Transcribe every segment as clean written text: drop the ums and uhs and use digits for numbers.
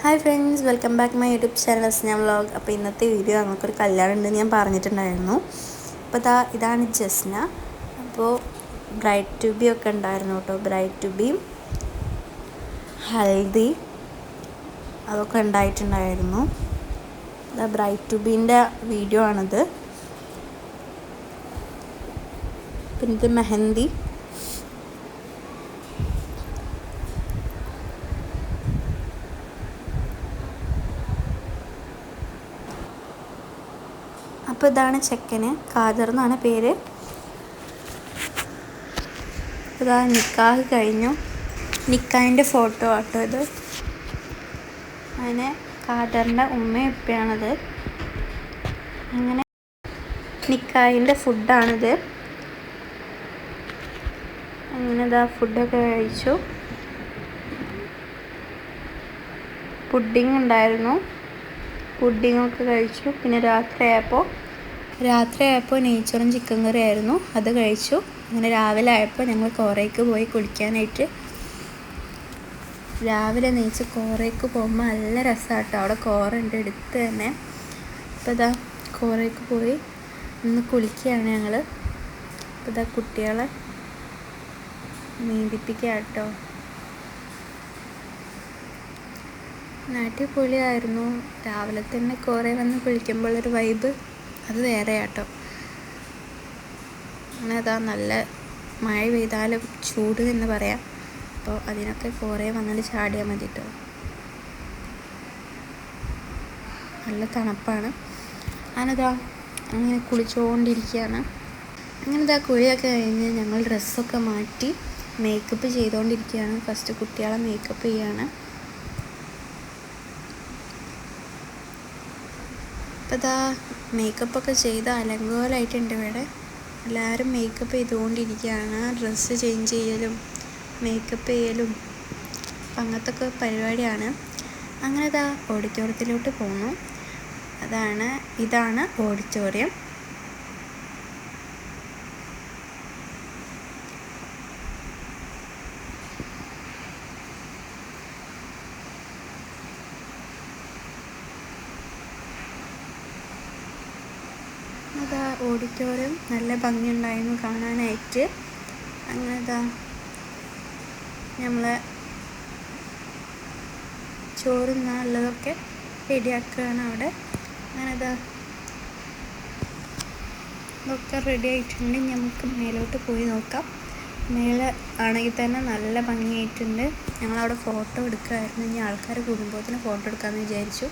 Hi friends, welcome back my YouTube channel Asna vlog. അപ്പോൾ ഇന്നത്തെ video ഞങ്ങൾക്കൊരു കല്യാണം ഉണ്ടെന്ന് ഞാൻ പറഞ്ഞിട്ടുണ്ടായിരുന്നു. അപ്പോൾ ഇതാണ് ജസ്ന. അപ്പോൾ ബ്രൈഡ് ടു ബി ഒക്കെ ഉണ്ടായിരുന്നു കേട്ടോ. ബ്രൈഡ് ടു ബി, ഹൽദി അതൊക്കെ ഉണ്ടായിട്ടുണ്ടായിരുന്നു. ബ്രൈഡ് ടു ബീൻ്റെ വീഡിയോ ആണിത്. പിന്നെ ഇത് മെഹന്തി. അപ്പോൾ ഇതാണ് ചെക്കന്, ഖാദർ എന്നാണ് പേര്. ഇതാ നിക്കാഹ് കഴിഞ്ഞു. നിക്കാഹിൻ്റെ ഫോട്ടോ ആട്ടോ ഇത്. അങ്ങനെ ഖാദറിൻ്റെ ഉമ്മയും ഉപ്പയാണത്. അങ്ങനെ നിക്കാഹിൻ്റെ ഫുഡാണിത്. അങ്ങനെ ഇതാ ഫുഡൊക്കെ കഴിച്ചു. പുഡിങ് ഉണ്ടായിരുന്നു, പുഡിങ്ങൊക്കെ കഴിച്ചു. പിന്നെ രാത്രിയായപ്പോൾ നെയ്ച്ചോറും ചിക്കൻ കറി ആയിരുന്നു, അത് കഴിച്ചു. അങ്ങനെ രാവിലെ ആയപ്പോൾ ഞങ്ങൾ കോറയ്ക്ക് പോയി കുളിക്കാനായിട്ട്. രാവിലെ നീച്ച് കോറയ്ക്ക് പോകുമ്പോൾ നല്ല രസമാണ് കേട്ടോ. അവിടെ കോറ ഉണ്ട് അടുത്ത് തന്നെ. അപ്പോൾ ഇതാ കോറയ്ക്ക് പോയി ഇന്ന് കുളിക്കുകയാണ് ഞങ്ങൾ. അപ്പോൾ ഇതാ കുട്ടികളെ നീന്തിപ്പിക്കുക കേട്ടോ. അടിപൊളിയായിരുന്നു. രാവിലെ തന്നെ കുറേ വന്ന് കുളിക്കുമ്പോഴൊരു വൈബ് അത് വേറെ കേട്ടോ. അങ്ങനെ അതാ നല്ല മഴ പെയ്താലും ചൂട് എന്ന് പറയാം. അപ്പോൾ അതിനൊക്കെ കുറേ വന്നിട്ട് ചാടിയാൽ മതി കേട്ടോ. നല്ല തണുപ്പാണ്. അങ്ങനെ കുളിച്ചുകൊണ്ടിരിക്കുകയാണ്. അങ്ങനെ കുളിയൊക്കെ കഴിഞ്ഞ് ഞങ്ങൾ ഡ്രസ്സൊക്കെ മാറ്റി മേക്കപ്പ് ചെയ്തുകൊണ്ടിരിക്കുകയാണ്. ഫസ്റ്റ് കുട്ടികളെ മേക്കപ്പ് ചെയ്യാണ്. അപ്പോൾ മേക്കപ്പൊക്കെ ചെയ്ത് അലങ്കോലമായിട്ടുണ്ട് ഇവിടെ. എല്ലാവരും മേക്കപ്പ് ചെയ്തുകൊണ്ടിരിക്കുകയാണ്. ഡ്രസ്സ് ചേഞ്ച് ചെയ്യലും മേക്കപ്പ് ചെയ്യലും അപ്പം അങ്ങനത്തെ പരിപാടിയാണ്. അങ്ങനെ ഓഡിറ്റോറിയത്തിലോട്ട് പോന്നു. ഇതാണ് ഓഡിറ്റോറിയം. ഓഡിറ്റോറിയം നല്ല ഭംഗിയുണ്ടായിരുന്നു കാണാനായിട്ട്. അങ്ങനെ നമ്മളെ ചോറുണ്ണാനുള്ളതൊക്കെ റെഡിയാക്കുകയാണ് അവിടെ. അങ്ങനെ ഇതൊക്കെ റെഡി ആയിട്ടുണ്ട്. നമുക്ക് മേലോട്ട് പോയി നോക്കാം. മേലെ ആണെങ്കിൽ തന്നെ നല്ല ഭംഗിയായിട്ടുണ്ട്. ഞങ്ങളവിടെ ഫോട്ടോ എടുക്കുമായിരുന്നു. ഇനി ആൾക്കാർ കൂടുമ്പോഴത്തേന് ഫോട്ടോ എടുക്കാമെന്ന് വിചാരിച്ചു.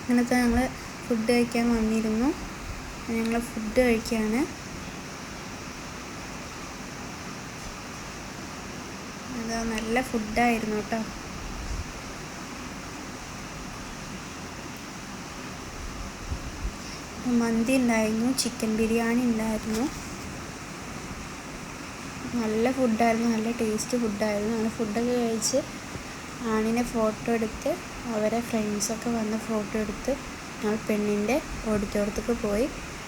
അങ്ങനത്തെ ഞങ്ങൾ ഫുഡ് കഴിക്കാൻ വന്നിരുന്നു. ഞങ്ങൾ ഫുഡ് കഴിക്കുകയാണ്. നല്ല ഫുഡായിരുന്നു കേട്ടോ. മന്തി ഉണ്ടായിരുന്നു, ചിക്കൻ ബിരിയാണി ഉണ്ടായിരുന്നു. നല്ല ഫുഡായിരുന്നു, നല്ല ടേസ്റ്റ് ഫുഡായിരുന്നു. അങ്ങനെ ഫുഡൊക്കെ കഴിച്ച് ആണിനെ ഫോട്ടോ എടുത്ത് അവരെ ഫ്രണ്ട്സൊക്കെ വന്ന് ഫോട്ടോ എടുത്ത് ഞങ്ങൾ പെണ്ണിൻ്റെ ഓഡിറ്റോറിയത്തേക്ക് പോയി.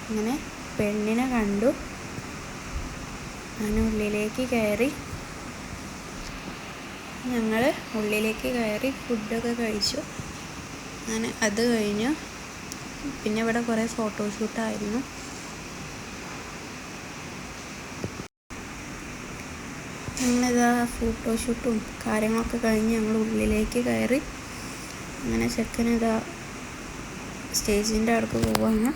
അങ്ങനെ പെണ്ണിനെ കണ്ടു. അങ്ങനെ ഞങ്ങൾ ഉള്ളിലേക്ക് കയറി ഫുഡൊക്കെ കഴിച്ചു. അങ്ങനെ അത് കഴിഞ്ഞു. പിന്നെ ഇവിടെ കുറേ ഫോട്ടോഷൂട്ടായിരുന്നു. അങ്ങനെ ഫോട്ടോഷൂട്ടും കാര്യങ്ങളൊക്കെ കഴിഞ്ഞ് ഞങ്ങൾ ഉള്ളിലേക്ക് കയറി. അങ്ങനെ ചെക്കന് സ്റ്റേജിൻ്റെ അടുത്ത് പോവാണ്.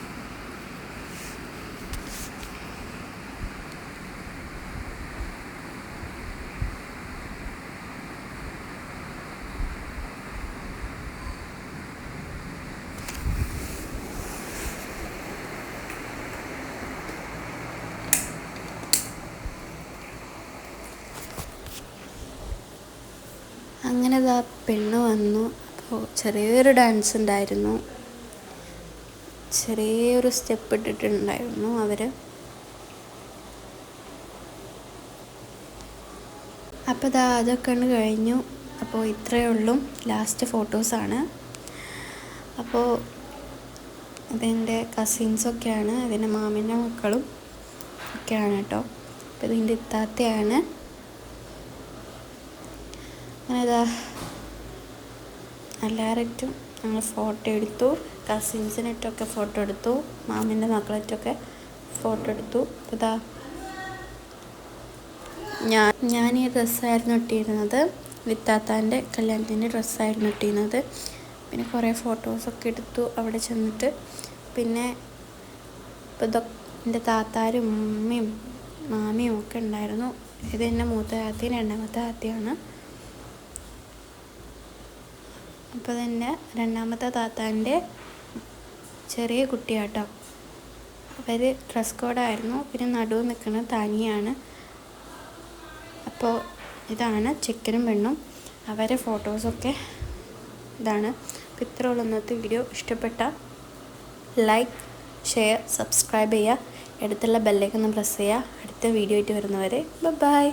അങ്ങനെ പെണ്ണ് വന്നു. അപ്പോൾ ചെറിയൊരു ഡാൻസ് ഉണ്ടായിരുന്നു, ചെറിയൊരു സ്റ്റെപ്പ് ഇട്ടിട്ടുണ്ടായിരുന്നു അവർ. അപ്പോൾ അതൊക്കെ കഴിഞ്ഞു. അപ്പോൾ ഇത്രയേ ഉള്ളൂ. ലാസ്റ്റ് ഫോട്ടോസാണ്. അപ്പോൾ ഇതെൻ്റെ കസിൻസൊക്കെയാണ്, ഇതിൻ്റെ മാമിൻ്റെ മക്കളും ഒക്കെയാണ് കേട്ടോ. അപ്പോൾ ഇതിൻ്റെ ഇത്താത്തയാണ്. അങ്ങനെ എല്ലാവരായിട്ടും ഞങ്ങൾ ഫോട്ടോ എടുത്തു. കസിൻസിനായിട്ടൊക്കെ ഫോട്ടോ എടുത്തു. മാമിൻ്റെ മക്കളായിട്ടൊക്കെ ഫോട്ടോ എടുത്തു. ഇതാ ഞാൻ ഈ ഡ്രസ്സായിരുന്നു ഇട്ടിരുന്നത്. വിത്താത്താൻ്റെ കല്യാണത്തിൻ്റെ ഡ്രസ്സായിരുന്നു ഇട്ടിരുന്നത്. പിന്നെ കുറേ ഫോട്ടോസൊക്കെ എടുത്തു അവിടെ ചെന്നിട്ട്. പിന്നെ ഇപ്പോൾ എൻ്റെ താത്താരും ഉമ്മയും മാമിയും ഒക്കെ ഉണ്ടായിരുന്നു. ഇത് എൻ്റെ മൂത്ത താത്തയും രണ്ടാമത്തെ താത്തയാണ്. അപ്പോൾ തന്നെ രണ്ടാമത്തെ താത്താൻ്റെ ചെറിയ കുട്ടിയാട്ടോ. അവർ ഡ്രസ് കോഡായിരുന്നു. പിന്നെ നടുവ് നിൽക്കുന്നത് താനിയാണ്. അപ്പോൾ ഇതാണ് ചെക്കനും പെണ്ണും. അവരെ ഫോട്ടോസൊക്കെ ഇതാണ്. അപ്പോൾ ഇത്രയുള്ള ഇന്നത്തെ വീഡിയോ. ഇഷ്ടപ്പെട്ട ലൈക്ക്, ഷെയർ, സബ്സ്ക്രൈബ് ചെയ്യുക. അടുത്തുള്ള ബെല്ലൈക്കൺ ഒന്ന് പ്രസ് ചെയ്യുക. അടുത്ത വീഡിയോ ആയിട്ട് വരുന്നവരെ ബൈ.